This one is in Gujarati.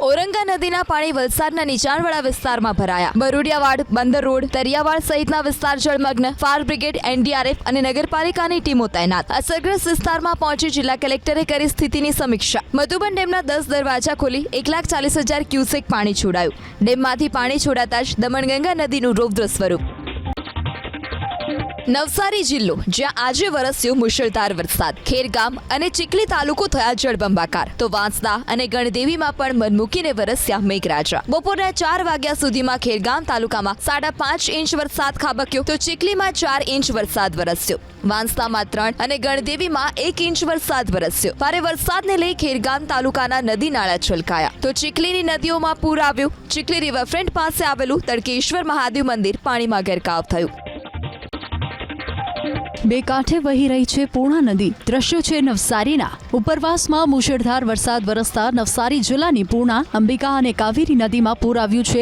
ઓરંગા નદીના પાણી વલસાડના નીચાણવાળા વિસ્તારમાં ભરાયા. બરુડિયાવાડ, બંદર રોડ, તરિયાવાડ સહિતના વિસ્તાર જળમગ્ન. ફાયર બ્રિગેડ, એનડીઆરએફ અને નગરપાલિકાની ટીમો તૈનાત. અસરગ્રસ્ત વિસ્તારમાં પહોંચી જિલ્લા કલેક્ટરે કરી સ્થિતિની સમીક્ષા. મધુબન ડેમના 10 દરવાજા ખોલી 1,40,000 ક્યુસેક પાણી છોડાયું. ડેમમાંથી પાણી છોડાતા જ દમણગંગા નદીનું રૌદ્ર સ્વરૂપ. નવસારી જિલ્લો, જ્યાં આજે વરસ્યો મુશળધાર વરસાદ. ખેરગામ અને ચીખલી તાલુકો થયા જળબંબાકાર, તો વાંસદા અને ગણદેવીમાં પણ મન મૂકીને વરસ્યા મેઘરાજા. બપોરના 4 વાગ્યા સુધીમાં ખેરગામ તાલુકામાં 5.5 ઇંચ વરસાદ ખાબક્યો, તો ચીખલીમાં 4 ઇંચ વરસાદ વરસ્યો. વાંસદામાં 3 અને ગણદેવીમાં 1 ઇંચ વરસાદ વરસ્યો. ભારે વરસાદને લઈ ખેરગામ તાલુકાના નદી નાળા છલકાયા, તો ચીખલીની નદીઓમાં પૂર આવ્યું. ચીખલી રિવરફ્રન્ટ પાસે આવેલું તડકેશ્વર મહાદેવ મંદિર પાણીમાં ગરકાવ થયું. બે કાંઠે વહી રહી છે પૂર્ણા નદી. દ્રશ્યો છે નવસારીના. ઉપરવાસમાં મુશળધાર વરસાદ વરસતા નવસારી જિલ્લાની પૂર્ણા, અંબિકા અને કાવેરી નદીમાં પૂર આવ્યું છે.